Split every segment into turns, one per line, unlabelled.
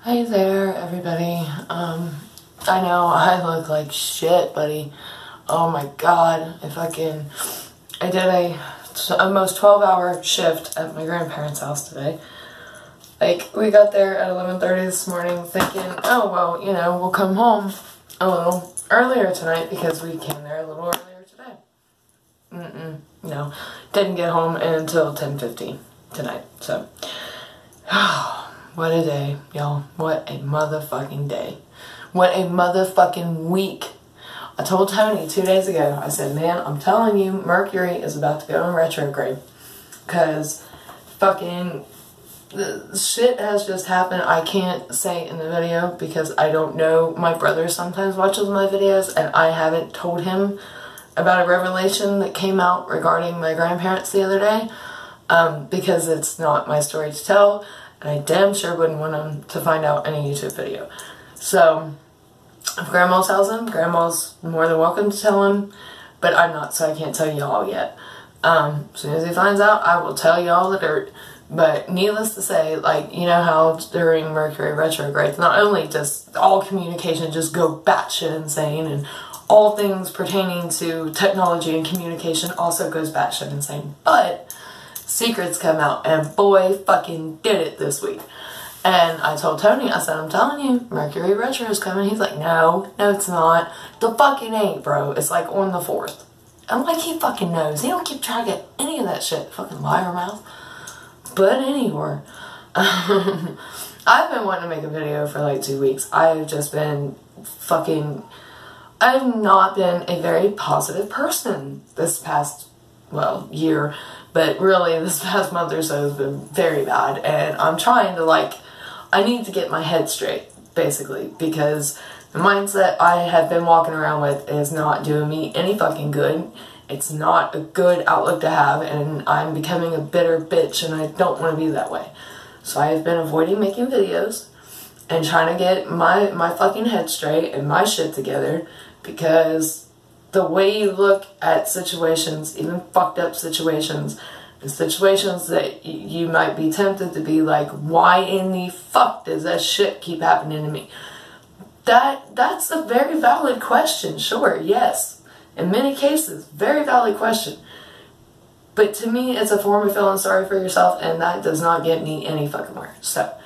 Hey there, everybody. I know I look like shit, buddy. Oh my god, I did a almost 12-hour shift at my grandparents' house today. Like, we got there at 11:30 this morning thinking, oh, well, you know, we'll come home a little earlier tonight because we came there a little earlier today. No, didn't get home until 10:50 tonight, so... What a day, y'all. What a motherfucking day. What a motherfucking week. I told Tony 2 days ago, I said, man, I'm telling you, Mercury is about to go in retrograde. Because fucking the shit has just happened. I can't say in the video because I don't know. My brother sometimes watches my videos and I haven't told him about a revelation that came out regarding my grandparents the other day. Because it's not my story to tell. And I damn sure wouldn't want him to find out in a YouTube video. So, if Grandma tells him, Grandma's more than welcome to tell him. But I'm not, so I can't tell y'all yet. As soon as he finds out, I will tell y'all the dirt. But needless to say, like, you know how during Mercury retrograde, not only does all communication just go batshit insane, and all things pertaining to technology and communication also goes batshit insane. But... secrets come out, and boy fucking did it this week. And I told Tony, I said, I'm telling you, Mercury retro is coming. He's like, no it's not. The fucking ain't, bro. It's like on the 4th. I'm like, he fucking knows. He don't keep track of any of that shit. Fucking liar mouth. But anyway, I've been wanting to make a video for like 2 weeks. I've just been fucking... I've not been a very positive person this past, well, year. But really, this past month or so has been very bad, and I'm trying to, like, I need to get my head straight, basically, because the mindset I have been walking around with is not doing me any fucking good. It's not a good outlook to have, and I'm becoming a bitter bitch, and I don't want to be that way. So I have been avoiding making videos, and trying to get my fucking head straight and my shit together, because... the way you look at situations, even fucked up situations, and situations that you might be tempted to be like, why in the fuck does that shit keep happening to me? That's a very valid question, sure, yes. In many cases, very valid question. But to me, it's a form of feeling sorry for yourself, and that does not get me any fucking where. So,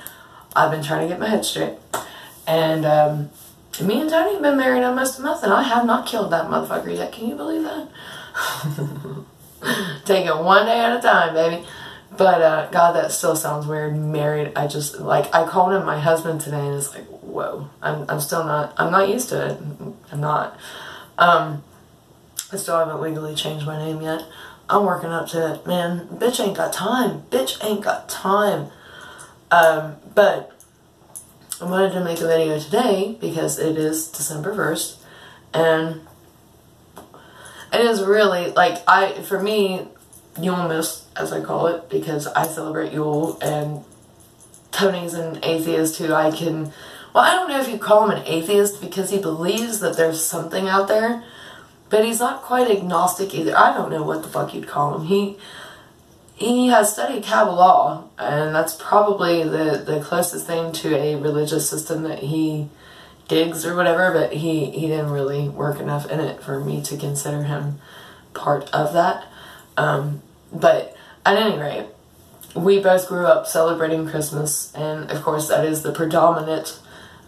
I've been trying to get my head straight. And, me and Tony have been married almost a month, and I have not killed that motherfucker yet. Can you believe that? Take it one day at a time, baby. But, God, that still sounds weird. Married, I just, like, I called him my husband today, and it's like, whoa. I'm still not, I'm not used to it. I'm not. I still haven't legally changed my name yet. I'm working up to it. Man, bitch ain't got time. Bitch ain't got time. But... I wanted to make a video today because it is December 1st, and it is really, like, for me, Yulemas, as I call it, because I celebrate Yule, and Tony's an atheist who I don't know if you call him an atheist because he believes that there's something out there, but he's not quite agnostic either. I don't know what the fuck you'd call him. He has studied Kabbalah, and that's probably the closest thing to a religious system that he digs or whatever, but he didn't really work enough in it for me to consider him part of that. But at any rate, we both grew up celebrating Christmas, and of course that is the predominant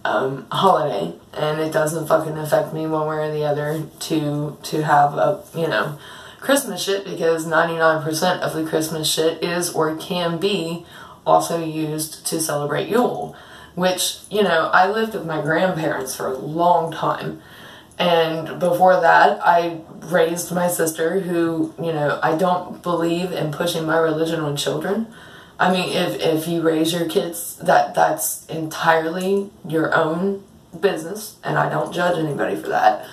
holiday, and it doesn't fucking affect me one way or the other to have a, you know, Christmas shit, because 99% of the Christmas shit is or can be also used to celebrate Yule, which, you know, I lived with my grandparents for a long time, and before that I raised my sister who, you know, I don't believe in pushing my religion on children. I mean, if you raise your kids, that's entirely your own business, and I don't judge anybody for that.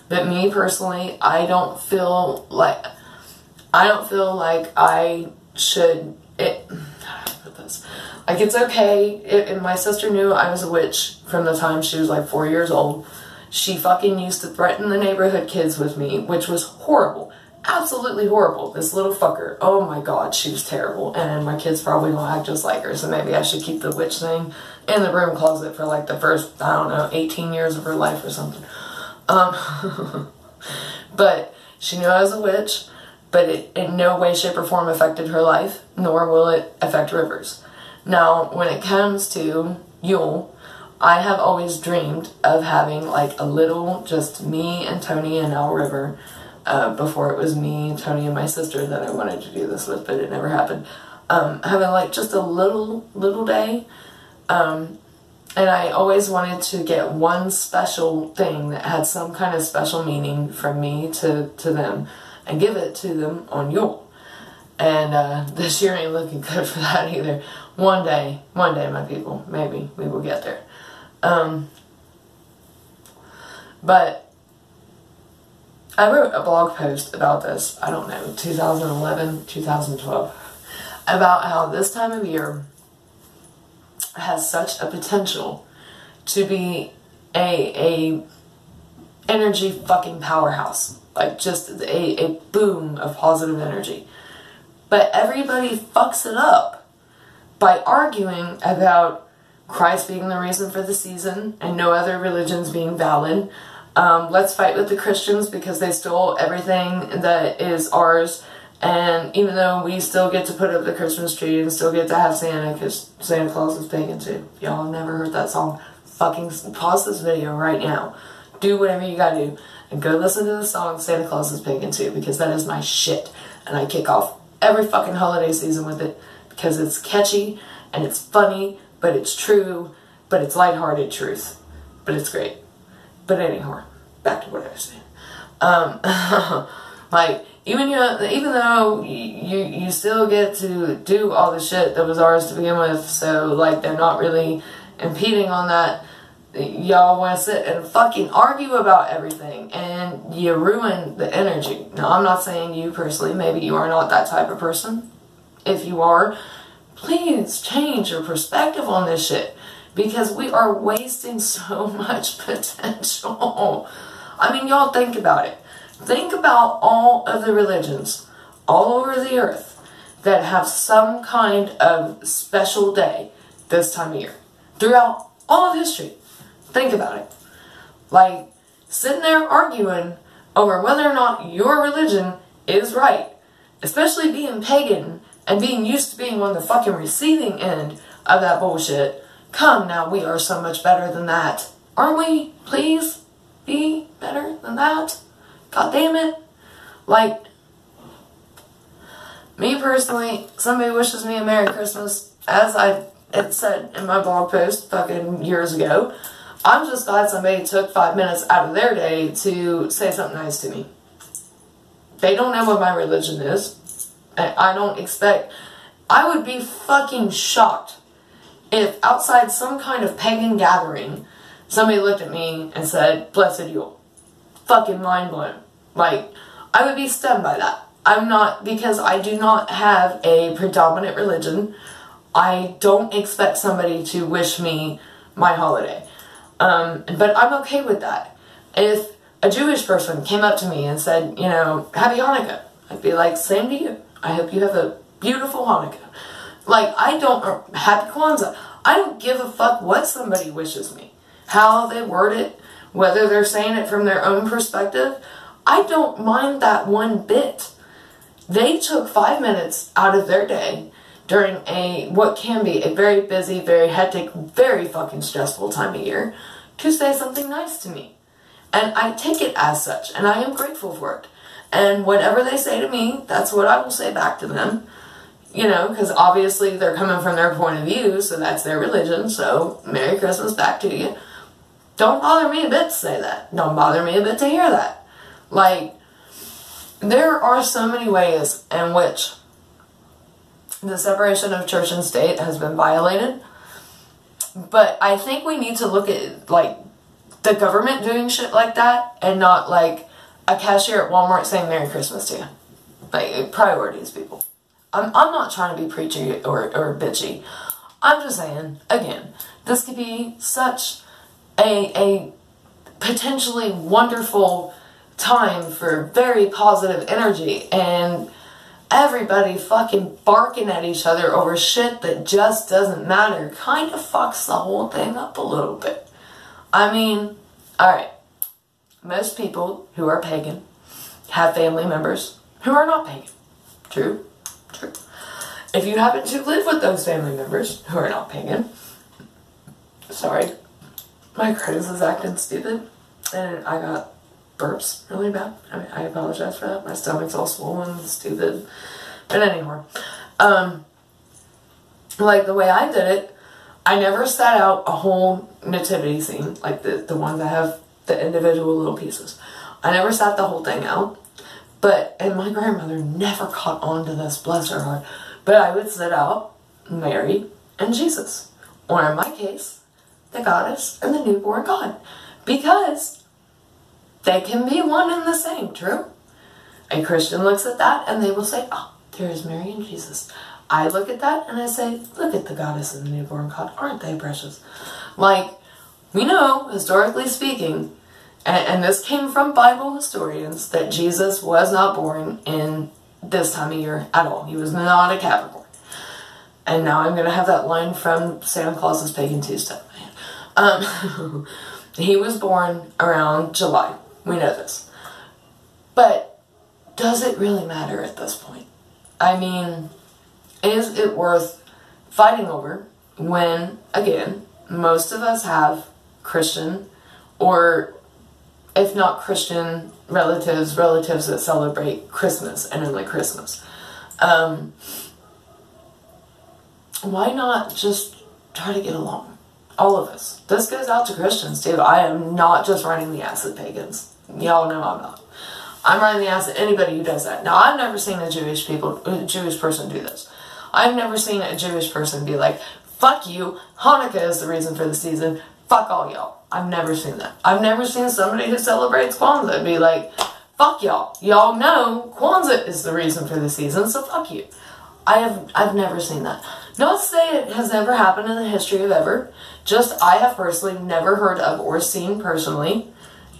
But me personally, I don't feel like I should, how do I put this? Like, it's okay, and my sister knew I was a witch from the time she was like 4 years old. She fucking used to threaten the neighborhood kids with me, which was horrible. absolutely horrible. This little fucker. Oh my god, she was terrible. And my kids probably gonna act just like her, so maybe I should keep the witch thing in the broom closet for like the first, I don't know, 18 years of her life or something. But she knew I was a witch, but it in no way, shape, or form affected her life, nor will it affect River's. Now, when it comes to Yule, I have always dreamed of having like a little, just me and Tony and Al River, before it was me, Tony, and my sister that I wanted to do this with, but it never happened. Having like just a little day. And I always wanted to get one special thing that had some kind of special meaning from me to them and give it to them on Yule. And this year ain't looking good for that either. One day, my people, maybe we will get there. But I wrote a blog post about this, I don't know, 2011, 2012, about how this time of year has such a potential to be a energy fucking powerhouse. Like just a boom of positive energy. But everybody fucks it up by arguing about Christ being the reason for the season and no other religions being valid. Let's fight with the Christians because they stole everything that is ours. And even though we still get to put up the Christmas tree and still get to have Santa, because Santa Claus is pagan too. If y'all have never heard that song, fucking pause this video right now. Do whatever you gotta do. And go listen to the song Santa Claus is Pagan Too, because that is my shit. And I kick off every fucking holiday season with it because it's catchy and it's funny, but it's true, but it's lighthearted truth. But it's great. But anyhow, back to what I was saying. Like, even though you still get to do all the shit that was ours to begin with, so like they're not really impeding on that, y'all want to sit and fucking argue about everything and you ruin the energy. Now, I'm not saying you personally, maybe you are not that type of person. If you are, please change your perspective on this shit, because we are wasting so much potential. I mean, y'all think about it. Think about all of the religions all over the earth that have some kind of special day this time of year. Throughout all of history. Think about it. Like, sitting there arguing over whether or not your religion is right. Especially being pagan and being used to being on the fucking receiving end of that bullshit. Come now, we are so much better than that. Aren't we? Please be better than that. God damn it. Like, me personally, somebody wishes me a Merry Christmas, as I had said in my blog post fucking years ago. I'm just glad somebody took 5 minutes out of their day to say something nice to me. They don't know what my religion is. I don't expect... I would be fucking shocked if outside some kind of pagan gathering, somebody looked at me and said, "Blessed Yule." Fucking mind blown. Like, I would be stunned by that. I'm not, because I do not have a predominant religion. I don't expect somebody to wish me my holiday. But I'm okay with that. If a Jewish person came up to me and said, you know, "Happy Hanukkah," I'd be like, "Same to you. I hope you have a beautiful Hanukkah." Like, or Happy Kwanzaa. I don't give a fuck what somebody wishes me. How they word it, whether they're saying it from their own perspective, I don't mind that one bit. They took 5 minutes out of their day during what can be a very busy, very hectic, very fucking stressful time of year to say something nice to me. And I take it as such, and I am grateful for it. And whatever they say to me, that's what I will say back to them. You know, because obviously they're coming from their point of view, so that's their religion, so Merry Christmas back to you. Don't bother me a bit to say that. Don't bother me a bit to hear that. Like, there are so many ways in which the separation of church and state has been violated. But I think we need to look at, like, the government doing shit like that and not, like, a cashier at Walmart saying Merry Christmas to you. Like, priorities, people. I'm not trying to be preachy or bitchy. I'm just saying, again, this could be such a potentially wonderful time for very positive energy, and everybody fucking barking at each other over shit that just doesn't matter kind of fucks the whole thing up a little bit. I mean, alright, most people who are pagan have family members who are not pagan. True? True. If you happen to live with those family members who are not pagan, sorry, my Curtis is acting stupid, and I got burps really bad. I mean, I apologize for that. My stomach's all swollen and stupid. But anymore, like the way I did it, I never sat out a whole nativity scene, like the ones that have the individual little pieces. I never sat the whole thing out. And my grandmother never caught on to this, bless her heart. But I would sit out Mary and Jesus. Or in my case, the goddess and the newborn God. Because they can be one and the same, true? A Christian looks at that and they will say, oh, there is Mary and Jesus. I look at that and I say, look at the goddess and the newborn God. Aren't they precious? Like, we know, historically speaking, and this came from Bible historians, that Jesus was not born in this time of year at all. He was not a Capricorn. And now I'm going to have that line from Santa Claus's Pagan Too stuff. He was born around July. We know this. But does it really matter at this point? I mean, is it worth fighting over when, again, most of us have Christian, or if not Christian, relatives that celebrate Christmas and only Christmas. Why not just try to get along? All of us. This goes out to Christians too. I am not just running the ass at pagans. Y'all know I'm not. I'm running the ass at anybody who does that. Now, I've never seen a Jewish person do this. I've never seen a Jewish person be like, fuck you, Hanukkah is the reason for the season, fuck all y'all. I've never seen that. I've never seen somebody who celebrates Kwanzaa be like, fuck y'all. Y'all know Kwanzaa is the reason for the season, so fuck you. I've never seen that. Not to say it has never happened in the history of ever. Just I have personally never heard of or seen personally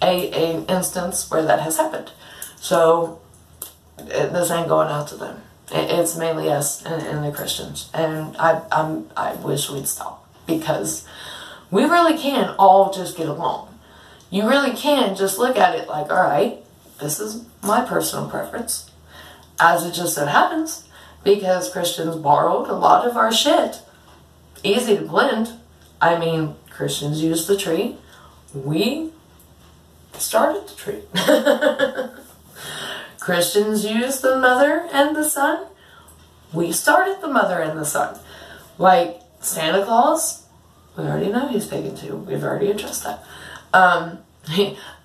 a instance where that has happened. So this ain't going out to them. It's mainly us and the Christians. And I wish we'd stop, because we really can all just get along. You really can just look at it like, alright, this is my personal preference. As it just so happens, because Christians borrowed a lot of our shit. Easy to blend. I mean, Christians used the tree. We started the tree. Christians used the mother and the son. We started the mother and the son. Like Santa Claus, we already know he's pagan too. We've already addressed that.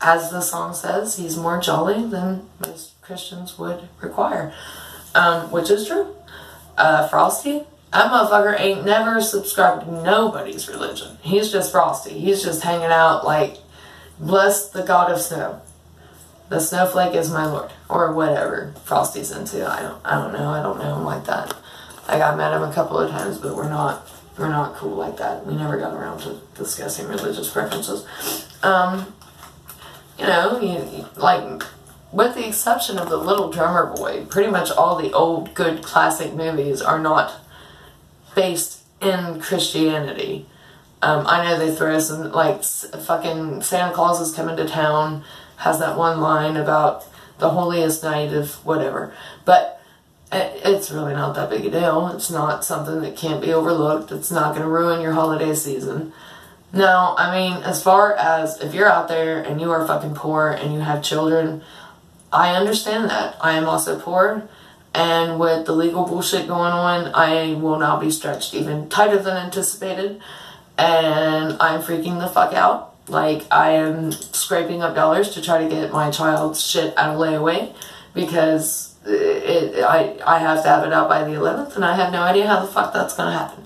As the song says, he's more jolly than most Christians would require. Which is true. Frosty, that motherfucker ain't never subscribed to nobody's religion. He's just Frosty. He's just hanging out like, bless the god of snow. The snowflake is my lord. Or whatever Frosty's into. I don't know him like that. Like, I met him a couple of times, but we're not cool like that. We never got around to discussing religious preferences. You know, like, with the exception of The Little Drummer Boy, pretty much all the old, good, classic movies are not based in Christianity. I know they throw some, like, fucking Santa Claus is Coming to Town has that one line about the holiest night of whatever. But it's really not that big a deal. It's not something that can't be overlooked. It's not going to ruin your holiday season. No, I mean, as far as if you're out there and you are fucking poor and you have children, I understand that. I am also poor, and with the legal bullshit going on, I will now be stretched even tighter than anticipated, and I'm freaking the fuck out. Like, I am scraping up dollars to try to get my child's shit out of layaway, because I have to have it out by the 11th, and I have no idea how the fuck that's going to happen.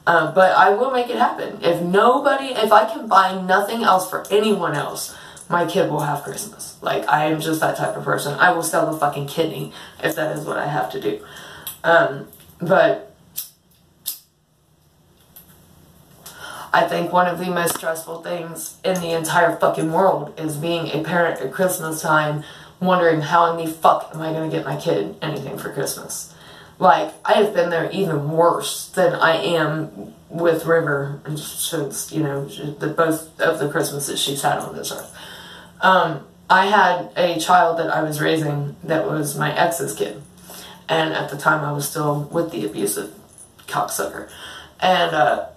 But I will make it happen. If I can buy nothing else for anyone else, my kid will have Christmas. Like, I am just that type of person. I will sell the fucking kidney if that is what I have to do. But I think one of the most stressful things in the entire fucking world is being a parent at Christmas time, wondering how in the fuck am I going to get my kid anything for Christmas. Like, I have been there even worse than I am with River, since, you know, both of the Christmases she's had on this earth. I had a child that I was raising that was my ex's kid. And at the time I was still with the abusive cocksucker. And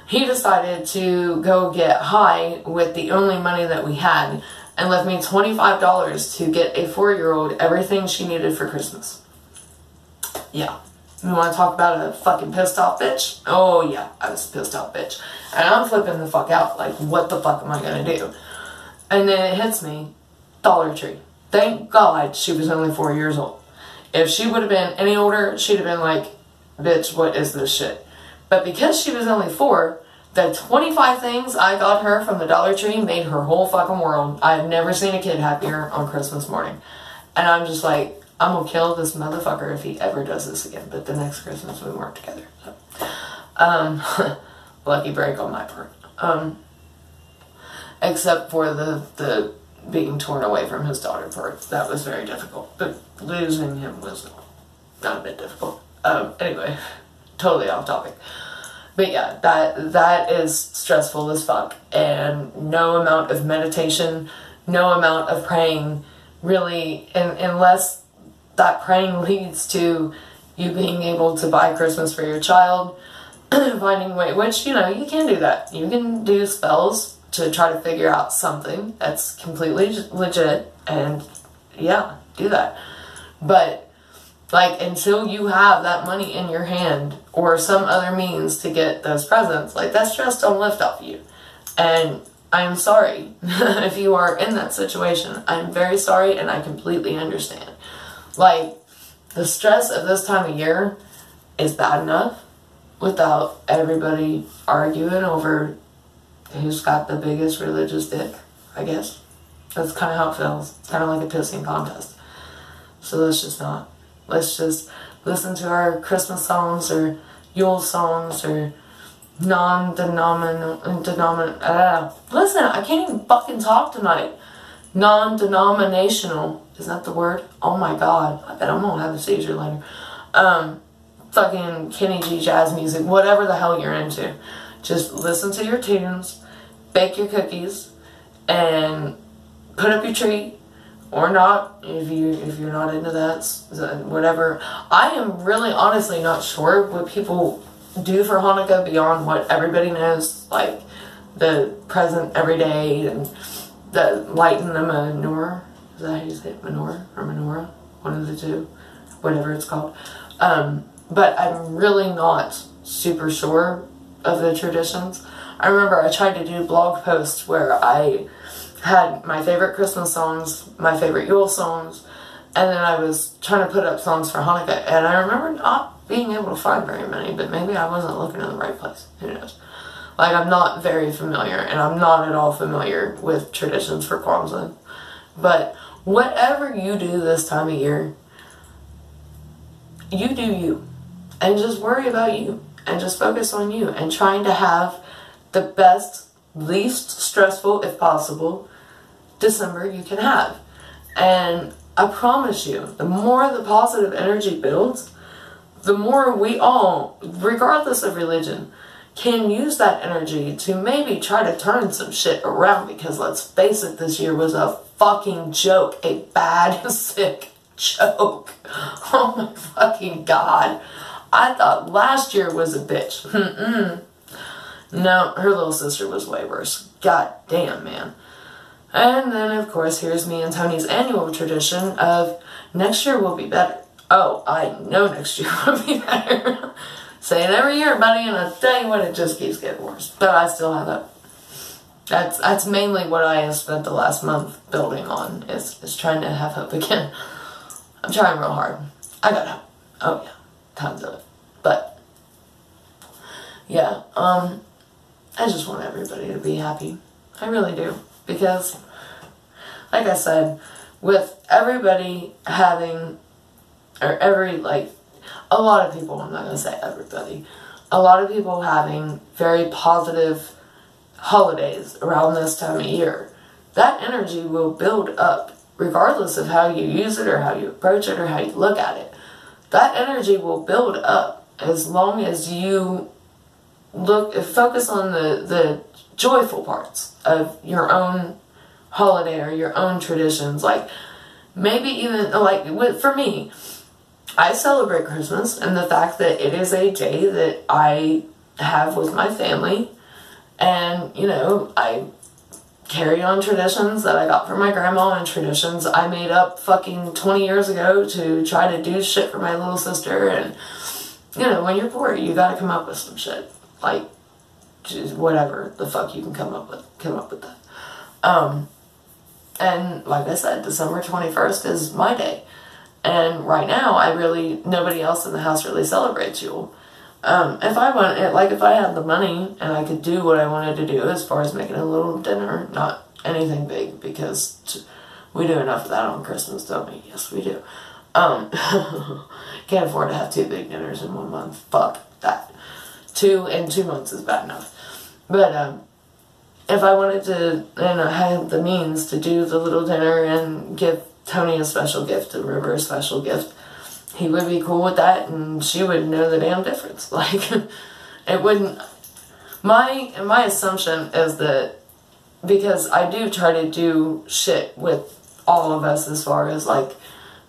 he decided to go get high with the only money that we had and left me $25 to get a 4-year-old everything she needed for Christmas. Yeah. You want to talk about a fucking pissed off bitch? Oh yeah, I was a pissed off bitch. And I'm flipping the fuck out. Like, what the fuck am I going to do? And then it hits me, Dollar Tree. Thank God she was only 4 years old. If she would have been any older, she'd have been like, bitch, what is this shit? But because she was only 4, the 25 things I got her from the Dollar Tree made her whole fucking world. I've never seen a kid happier on Christmas morning. And I'm just like, I'm gonna kill this motherfucker if he ever does this again. But the next Christmas we weren't together. So. Lucky break on my part. Except for the being torn away from his daughter part. That was very difficult. But losing him was not a bit difficult. Anyway, totally off topic. But yeah, that is stressful as fuck. And no amount of meditation, no amount of praying really, unless that praying leads to you being able to buy Christmas for your child, finding a way, which, you know, you can do that. You can do spells to try to figure out something that's completely legit, and yeah, do that. But, like, until you have that money in your hand or some other means to get those presents, like, that stress don't lift off you. And I'm sorry if you are in that situation. I'm very sorry, and I completely understand. Like, the stress of this time of year is bad enough without everybody arguing over who's got the biggest religious dick, I guess. That's kind of how it feels. It's kind of like a pissing contest. So let's just not. Let's just listen to our Christmas songs or Yule songs or listen, I can't even fucking talk tonight. Non-denominational. Is that the word? Oh my god. I bet I'm gonna have a seizure later. Fucking Kenny G jazz music. Whatever the hell you're into. Just listen to your tunes. Bake your cookies. And put up your tree. Or not. If you're not into that. Whatever. I am really honestly not sure what people do for Hanukkah beyond what everybody knows. Like the present every day and the lighting the menorah. Is that how you say it? Menorah or menorah? One of the two. Whatever it's called. But I'm really not super sure of the traditions. I remember I tried to do blog posts where I had my favorite Christmas songs, my favorite Yule songs, and then I was trying to put up songs for Hanukkah, and I remember not being able to find very many, but maybe I wasn't looking in the right place. Who knows? Like, I'm not very familiar, and I'm not at all familiar with traditions for Kwanzaa. But whatever you do this time of year, you do you. And just worry about you. And just focus on you. And trying to have the best, least stressful, if possible, December you can have. And I promise you, the more the positive energy builds, the more we all, regardless of religion, can use that energy to maybe try to turn some shit around. Because let's face it, this year was a fucking joke. A bad, sick joke. Oh my fucking god. I thought last year was a bitch. No, her little sister was way worse. God damn, man. And then, of course, here's me and Tony's annual tradition of next year will be better. Oh, I know next year will be better. Say it every year, buddy, and I tell you what, it just keeps getting worse. But I still have hope. That's mainly what I have spent the last month building on, is trying to have hope again. I'm trying real hard. I got hope. Oh, yeah. Tons of it. But, yeah, I just want everybody to be happy. I really do. Because, like I said, with everybody having, or a lot of people, I'm not going to say everybody, a lot of people having very positive holidays around this time of year, that energy will build up regardless of how you use it or how you approach it or how you look at it. That energy will build up as long as you focus on the joyful parts of your own holiday or your own traditions. Like, maybe even, like, for me, I celebrate Christmas and the fact that it is a day that I have with my family. And, you know, I carry on traditions that I got from my grandma and traditions I made up fucking 20 years ago to try to do shit for my little sister. And, you know, when you're poor, you gotta come up with some shit. Like, just whatever the fuck you can come up with that. And like I said, December 21st is my day. And right now, nobody else in the house really celebrates Yule. If I had the money and I could do what I wanted to do as far as making a little dinner, not anything big, because we do enough of that on Christmas, don't we? Yes, we do. Can't afford to have 2 big dinners in 1 month. Fuck that. 2 in 2 months is bad enough. But, if I wanted to, and I had the means to do the little dinner and give Tony a special gift and River a special gift, he would be cool with that, and she would know the damn difference. Like, it wouldn't. My assumption is that, because I do try to do shit with all of us as far as like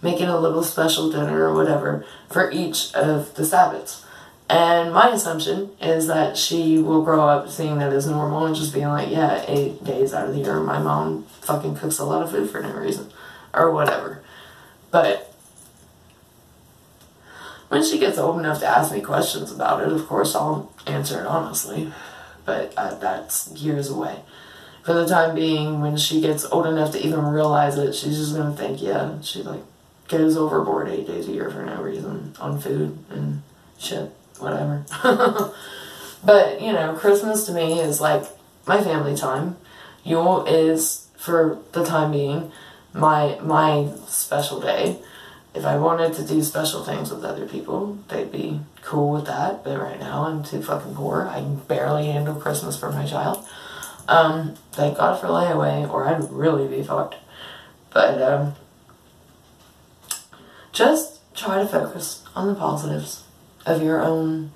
making a little special dinner or whatever for each of the Sabbaths. And my assumption is that she will grow up seeing that as normal and just being like, yeah, 8 days out of the year, my mom fucking cooks a lot of food for no reason. Or whatever. But when she gets old enough to ask me questions about it, of course I'll answer it honestly. But that's years away. For the time being, when she gets old enough to even realize it, she's just going to think, yeah, she like goes overboard 8 days a year for no reason on food and shit. Whatever. But, you know, Christmas to me is like my family time. Yule is, for the time being, my special day. If I wanted to do special things with other people, they'd be cool with that. But right now, I'm too fucking poor. I can barely handle Christmas for my child. Thank God for layaway, or I'd really be fucked. But, just try to focus on the positives of your own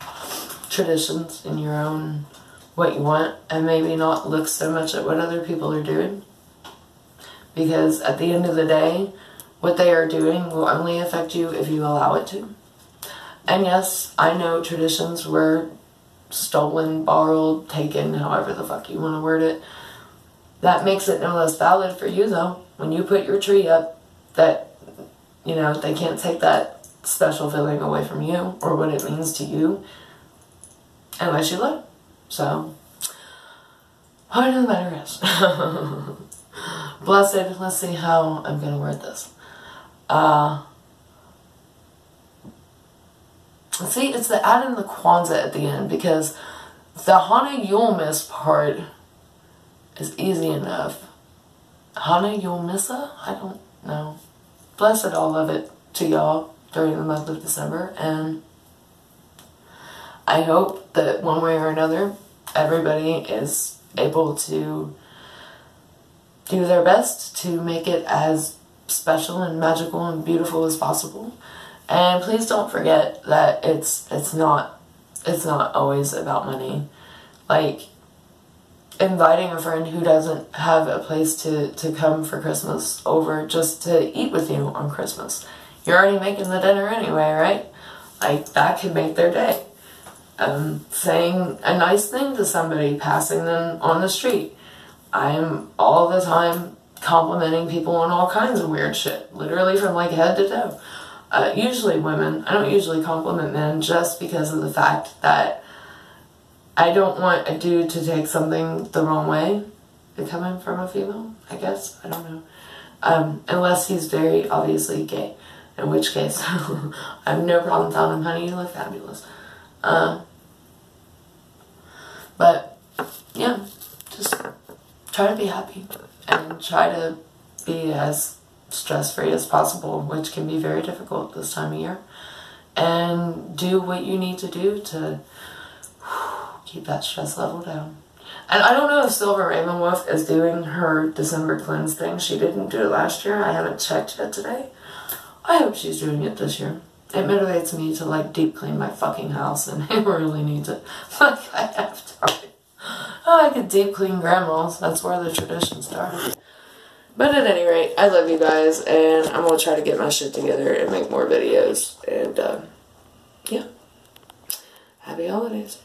traditions and your own what you want, and maybe not look so much at what other people are doing, because at the end of the day, what they are doing will only affect you if you allow it to. And yes, I know traditions were stolen, borrowed, taken, however the fuck you want to word it. That makes it no less valid for you though. When you put your tree up, that, you know, they can't take that special feeling away from you or what it means to you unless you let it. So, point of the matter is, blessed, let's see how I'm going to word this. See, it's the add in the Kwanzaa at the end, because the Hana Yule Miss part is easy enough. Hana Yule Missa? I don't know. Blessed all of it to y'all during the month of December, and I hope that one way or another everybody is able to do their best to make it as special and magical and beautiful as possible. And please don't forget that it's not always about money. Like, inviting a friend who doesn't have a place to come for Christmas over just to eat with you on Christmas. You're already making the dinner anyway, right? Like, that could make their day. Saying a nice thing to somebody, passing them on the street. I am all the time complimenting people on all kinds of weird shit. Literally from like head to toe. Usually women. I don't usually compliment men just because of the fact that I don't want a dude to take something the wrong way. Coming from a female, I guess. I don't know. Unless he's very obviously gay. In which case, I have no problem telling him, honey, you look fabulous. But, yeah, just try to be happy and try to be as stress-free as possible, which can be very difficult this time of year. And do what you need to do to keep that stress level down. And I don't know if Silver Raven Wolf is doing her December cleanse thing. She didn't do it last year. I haven't checked yet today. I hope she's doing it this year. It motivates me to like deep clean my fucking house, and I really need to. Like, I have time. Oh, I could deep clean grandma's. That's where the tradition started. But at any rate, I love you guys, and I'm going to try to get my shit together and make more videos. And, yeah. Happy holidays.